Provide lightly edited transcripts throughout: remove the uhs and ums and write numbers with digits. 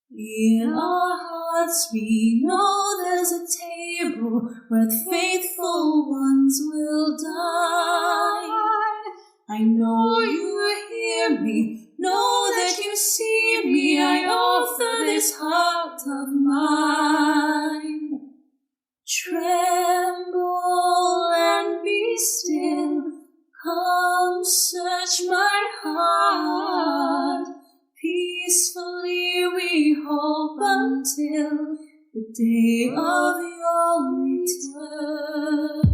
In our hearts we know there's a table where the faithful ones will die. I know you hear me, know that you see me. I offer this heart of mine. Tremble and be still, come search my heart. Peacefully we hope until the day of your return.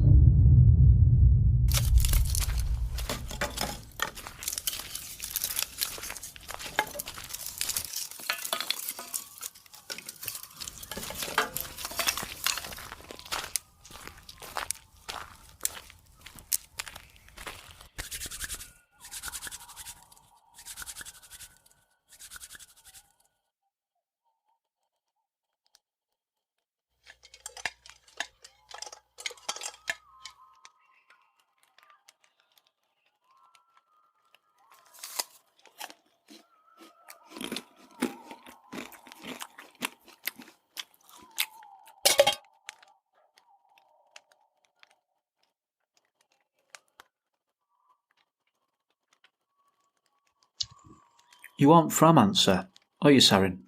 You aren't from Ansa, are you, Saren?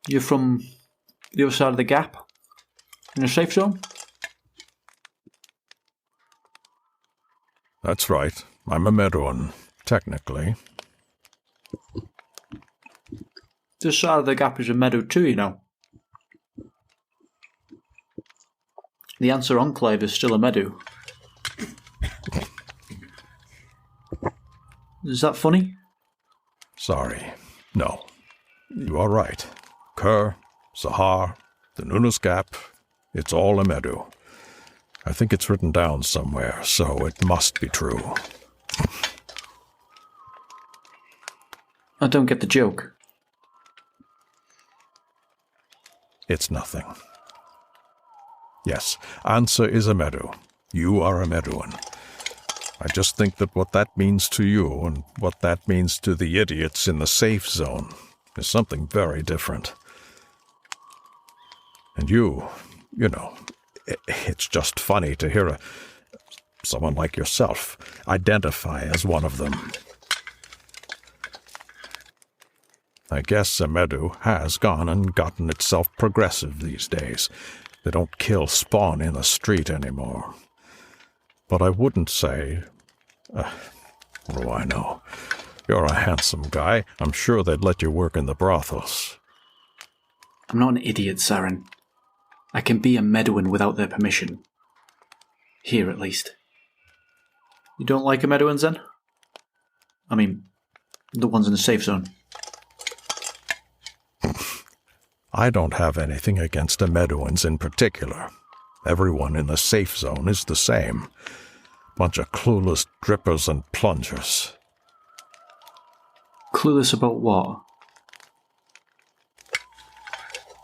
You're from the other side of the gap? In a safe zone? That's right. I'm a Meadowan, technically. This side of the gap is a meadow too, you know. The Ansa Enclave is still a meadow. Is that funny? Sorry. No. You are right. Kerr, Sahar, the Nunas Gap, it's all a meadow. I think it's written down somewhere, so it must be true. I don't get the joke. It's nothing. Yes, Ansa is a meadow. You are a Meadowan. I just think that what that means to you and what that means to the idiots in the safe zone is something very different. And you know, it's just funny to hear someone like yourself identify as one of them. I guess a meadow has gone and gotten itself progressive these days. They don't kill spawn in the street anymore. But I wouldn't say... what do I know? You're a handsome guy. I'm sure they'd let you work in the brothels. I'm not an idiot, Saren. I can be a Meadowan without their permission. Here, at least. You don't like a Meadowans, then? I mean, the ones in the safe zone. I don't have anything against the Meadowans in particular. Everyone in the safe zone is the same. Bunch of clueless drippers and plungers. Clueless about what?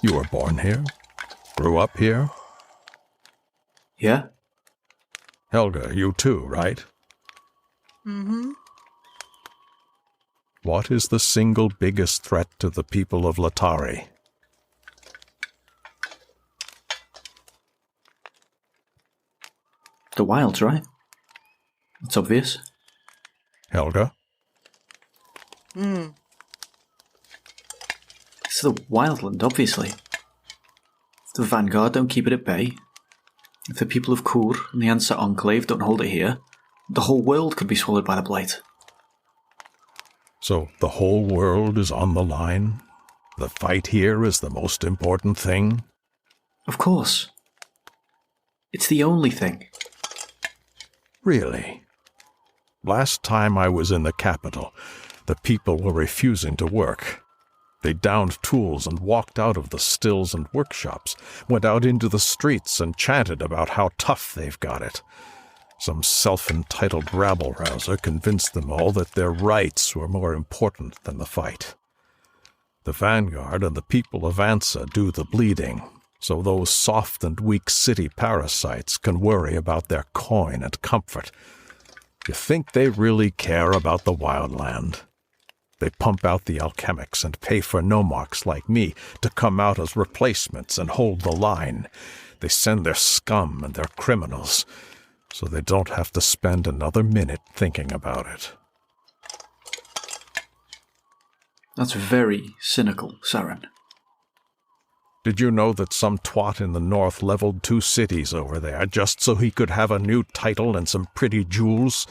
You were born here? Grew up here? Yeah? Helga, you too, right? Mm-hmm. What is the single biggest threat to the people of Latari? The wilds, right? It's obvious. Helga? It's the wildland, obviously. If the Vanguard don't keep it at bay, if the people of Kier and the Ansa Enclave don't hold it here, the whole world could be swallowed by the blight. So the whole world is on the line? The fight here is the most important thing? Of course. It's the only thing. Really? Last time I was in the capital, the people were refusing to work. They downed tools and walked out of the stills and workshops, went out into the streets and chanted about how tough they've got it. Some self-entitled rabble-rouser convinced them all that their rights were more important than the fight. The Vanguard and the people of Ansa do the bleeding, so those soft and weak city parasites can worry about their coin and comfort. You think they really care about the wildland? They pump out the alchemics and pay for nomarchs like me to come out as replacements and hold the line. They send their scum and their criminals, so they don't have to spend another minute thinking about it. That's very cynical, Saren. Did you know that some twat in the north leveled 2 cities over there just so he could have a new title and some pretty jewels?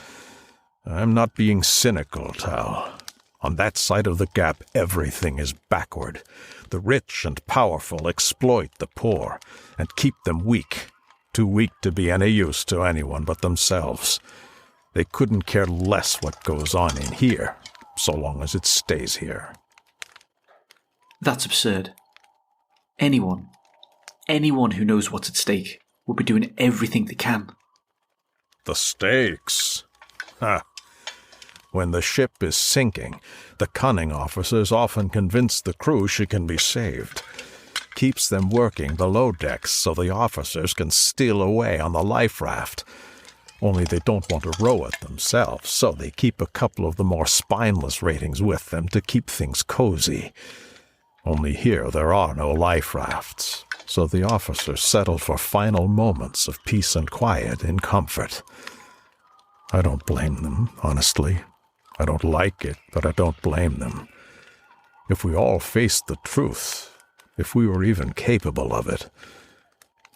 I'm not being cynical, Tal. On that side of the gap, everything is backward. The rich and powerful exploit the poor and keep them weak, too weak to be any use to anyone but themselves. They couldn't care less what goes on in here, so long as it stays here. That's absurd. Anyone who knows what's at stake will be doing everything they can. The stakes? Ha! When the ship is sinking, the cunning officers often convince the crew she can be saved. Keeps them working below decks so the officers can steal away on the life raft. Only they don't want to row it themselves, so they keep a couple of the more spineless ratings with them to keep things cozy. Only here there are no life rafts, so the officers settle for final moments of peace and quiet in comfort. I don't blame them, honestly. I don't like it, but I don't blame them. If we all faced the truth, if we were even capable of it,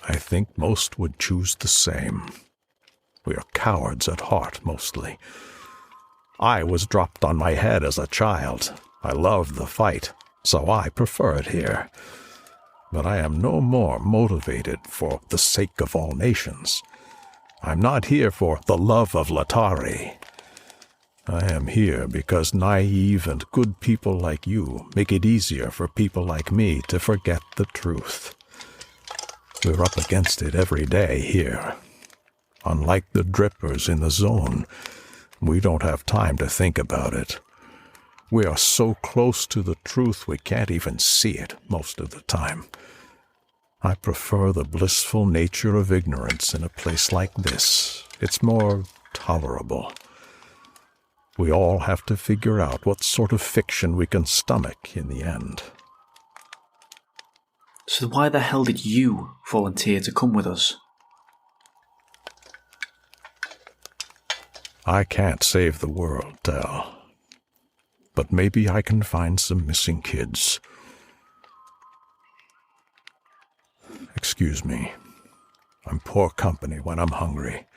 I think most would choose the same. We are cowards at heart, mostly. I was dropped on my head as a child. I loved the fight, so I prefer it here. But I am no more motivated for the sake of all nations. I'm not here for the love of Latari. I am here because naive and good people like you make it easier for people like me to forget the truth. We're up against it every day here. Unlike the drippers in the zone, we don't have time to think about it. We are so close to the truth we can't even see it most of the time. I prefer the blissful nature of ignorance in a place like this. It's more tolerable. We all have to figure out what sort of fiction we can stomach in the end. So why the hell did you volunteer to come with us? I can't save the world, Del. But maybe I can find some missing kids. Excuse me. I'm poor company when I'm hungry.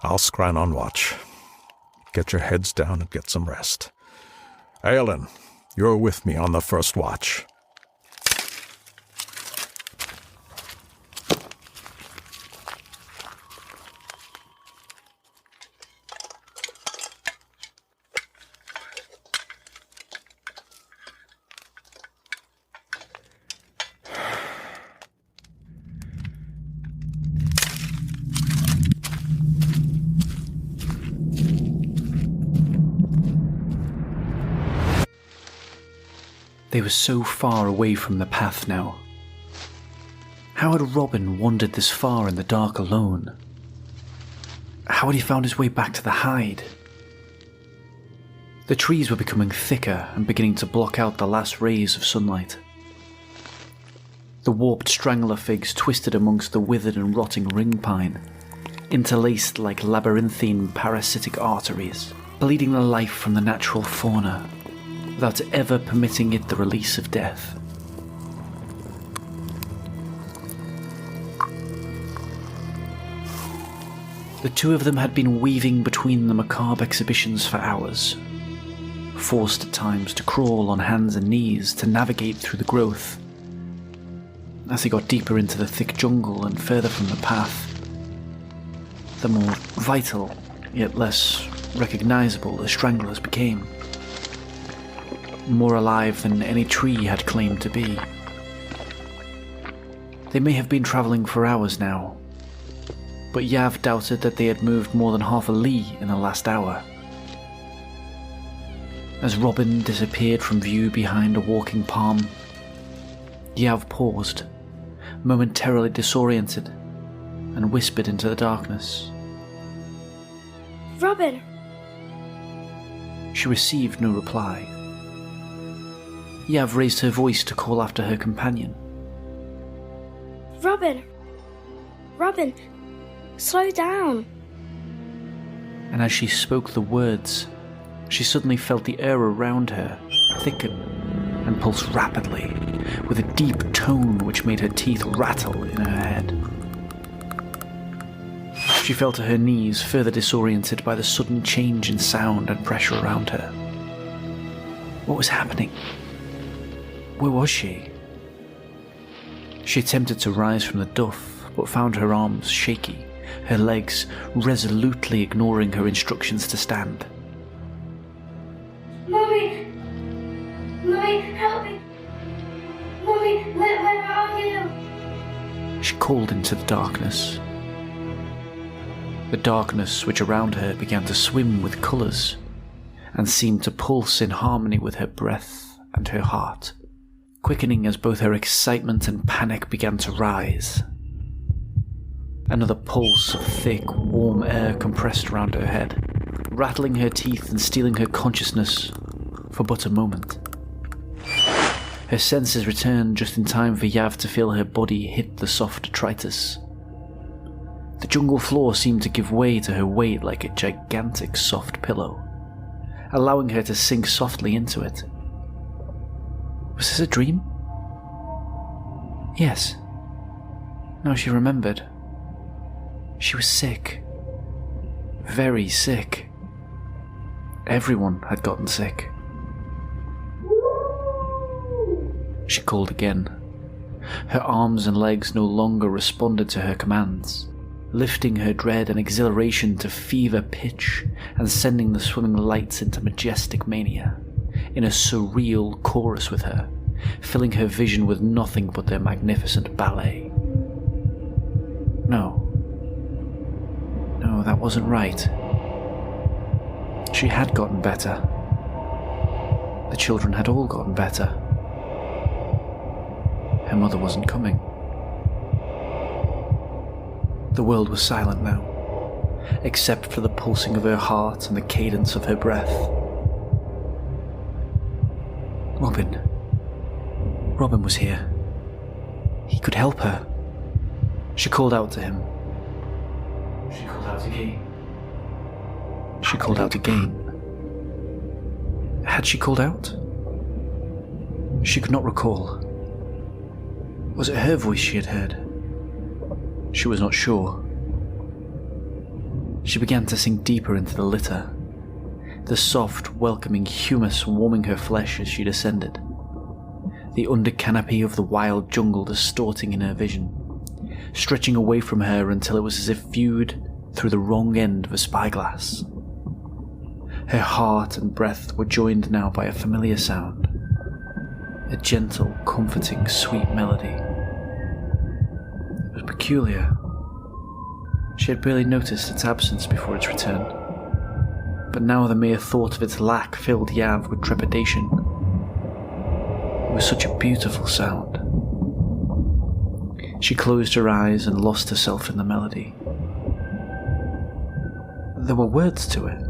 I'll scran on watch. Get your heads down and get some rest. Ayelen, you're with me on the first watch. They were so far away from the path now. How had Robin wandered this far in the dark alone? How had he found his way back to the hide? The trees were becoming thicker and beginning to block out the last rays of sunlight. The warped strangler figs twisted amongst the withered and rotting ring pine, interlaced like labyrinthine parasitic arteries, bleeding the life from the natural fauna, without ever permitting it the release of death. The two of them had been weaving between the macabre exhibitions for hours, forced at times to crawl on hands and knees to navigate through the growth. As they got deeper into the thick jungle and further from the path, the more vital, yet less recognizable the stranglers became. More alive than any tree had claimed to be. They may have been travelling for hours now, but Yav doubted that they had moved more than half a li in the last hour. As Robin disappeared from view behind a walking palm, Yav paused, momentarily disoriented, and whispered into the darkness. Robin! She received no reply. Yav raised her voice to call after her companion. Robin! Robin! Slow down! And as she spoke the words, she suddenly felt the air around her thicken and pulse rapidly, with a deep tone which made her teeth rattle in her head. She fell to her knees, further disoriented by the sudden change in sound and pressure around her. What was happening? Where was she? She attempted to rise from the duff, but found her arms shaky, her legs resolutely ignoring her instructions to stand. Mummy! Mummy, help me! Mummy, where are you? She called into the darkness. The darkness which around her began to swim with colours, and seemed to pulse in harmony with her breath and her heart, quickening as both her excitement and panic began to rise. Another pulse of thick, warm air compressed around her head, rattling her teeth and stealing her consciousness for but a moment. Her senses returned just in time for Yav to feel her body hit the soft detritus. The jungle floor seemed to give way to her weight like a gigantic soft pillow, allowing her to sink softly into it. Was this a dream? Yes. Now she remembered. She was sick. Very sick. Everyone had gotten sick. She called again. Her arms and legs no longer responded to her commands, lifting her dread and exhilaration to fever pitch and sending the swimming lights into majestic mania, in a surreal chorus with her, filling her vision with nothing but their magnificent ballet. No, that wasn't right. She had gotten better. The children had all gotten better. Her mother wasn't coming. The world was silent now, except for the pulsing of her heart and the cadence of her breath. Robin was here. He could help her. She called out to him. She called out again. She called out again. Had she called out? She could not recall. Was it her voice she had heard? She was not sure. She began to sink deeper into the litter, the soft, welcoming humus warming her flesh as she descended, the under canopy of the wild jungle distorting in her vision, stretching away from her until it was as if viewed through the wrong end of a spyglass. Her heart and breath were joined now by a familiar sound, a gentle, comforting, sweet melody. It was peculiar. She had barely noticed its absence before its return, but now the mere thought of its lack filled Yav with trepidation. It was such a beautiful sound. She closed her eyes and lost herself in the melody. There were words to it.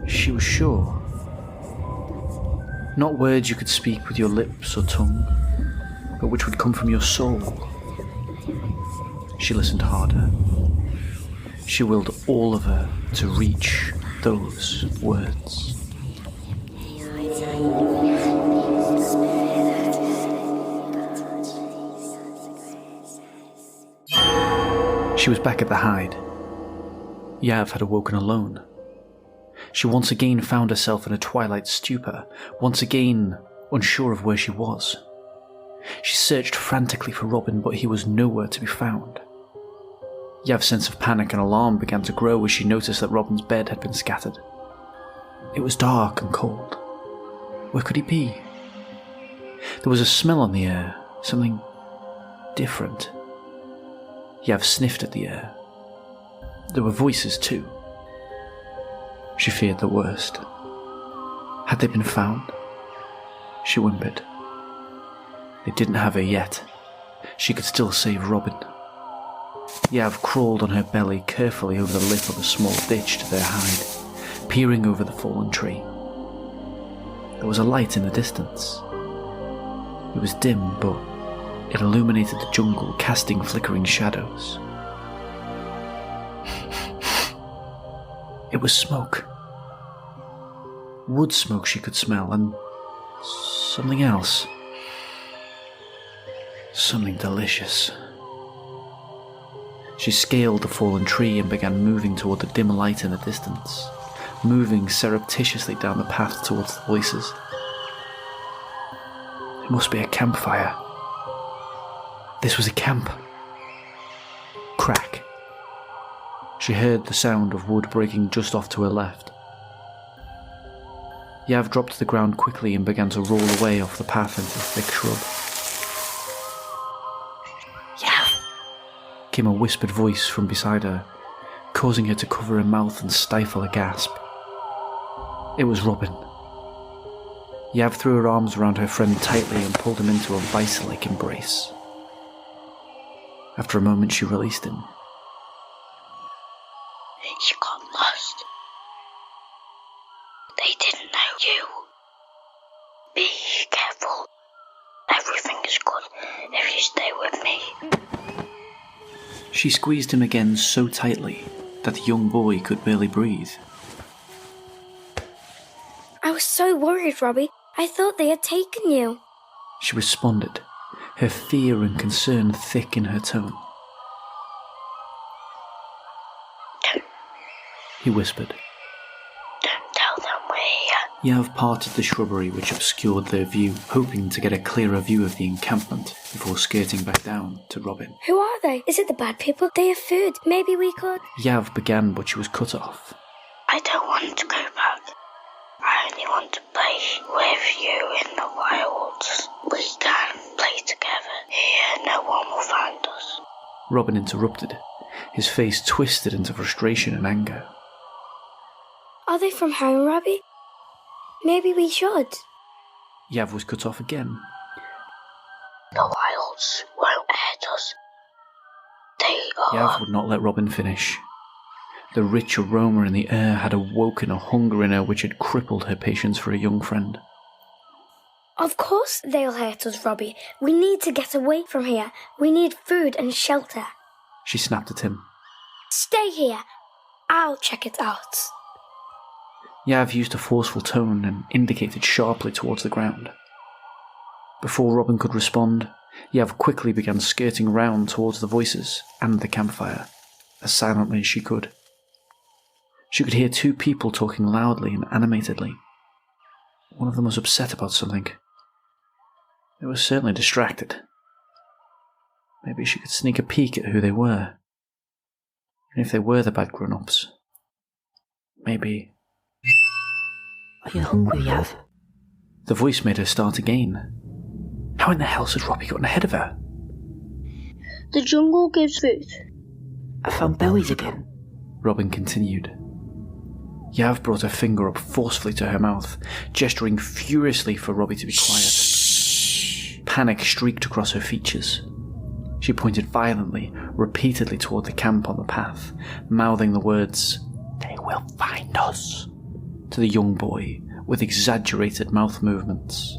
She was sure. Not words you could speak with your lips or tongue, but which would come from your soul. She listened harder. She willed all of her to reach those words. She was back at the hide. Yav had awoken alone. She once again found herself in a twilight stupor, once again unsure of where she was. She searched frantically for Robin, but he was nowhere to be found. Yav's sense of panic and alarm began to grow as she noticed that Robin's bed had been scattered. It was dark and cold. Where could he be? There was a smell on the air, something different. Yav sniffed at the air. There were voices too. She feared the worst. Had they been found? She whimpered. They didn't have her yet. She could still save Robin. Yav crawled on her belly carefully over the lip of a small ditch to their hide, peering over the fallen tree. There was a light in the distance. It was dim, but it illuminated the jungle, casting flickering shadows. It was smoke. Wood smoke she could smell, and something else. Something delicious. She scaled the fallen tree and began moving toward the dim light in the distance, moving surreptitiously down the path towards the voices. It must be a campfire. This was a camp. Crack. She heard the sound of wood breaking just off to her left. Yav dropped to the ground quickly and began to roll away off the path into the thick shrub. Yav! Came a whispered voice from beside her, causing her to cover her mouth and stifle a gasp. It was Robin. Yav threw her arms around her friend tightly and pulled him into a vice-like embrace. After a moment, she released him. You got lost. They didn't know you. Be careful. Everything is good if you stay with me. She squeezed him again so tightly that the young boy could barely breathe. I was so worried, Robbie. I thought they had taken you. She responded, her fear and concern thick in her tone. He whispered. Don't tell them we're here. Yav parted the shrubbery which obscured their view, hoping to get a clearer view of the encampment before skirting back down to Robin. Who are they? Is it the bad people? They have food. Maybe we could... Yav began, but she was cut off. I don't want to go back. I only want to play with you in the wilds. We can play together. Here, no one will find us. Robin interrupted, his face twisted into frustration and anger. Are they from home, Robbie? Maybe we should. Yav was cut off again. The wilds won't hurt us. They are... Yav would not let Robin finish. The rich aroma in the air had awoken a hunger in her which had crippled her patience for a young friend. Of course they'll hurt us, Robbie. We need to get away from here. We need food and shelter. She snapped at him. Stay here. I'll check it out. Yav used a forceful tone and indicated sharply towards the ground. Before Robin could respond, Yav quickly began skirting round towards the voices and the campfire, as silently as she could. She could hear two people talking loudly and animatedly. One of them was upset about something. They were certainly distracted. Maybe she could sneak a peek at who they were. And if they were the bad grown-ups, maybe... Are you hungry, Yav? The voice made her start again. How in the hell had Robbie gotten ahead of her? The jungle gives food. I found berries again. Robin continued. Yav brought her finger up forcefully to her mouth, gesturing furiously for Robbie to be quiet. Shh. Panic streaked across her features. She pointed violently, repeatedly toward the camp on the path, mouthing the words, "They will find us," to the young boy with exaggerated mouth movements.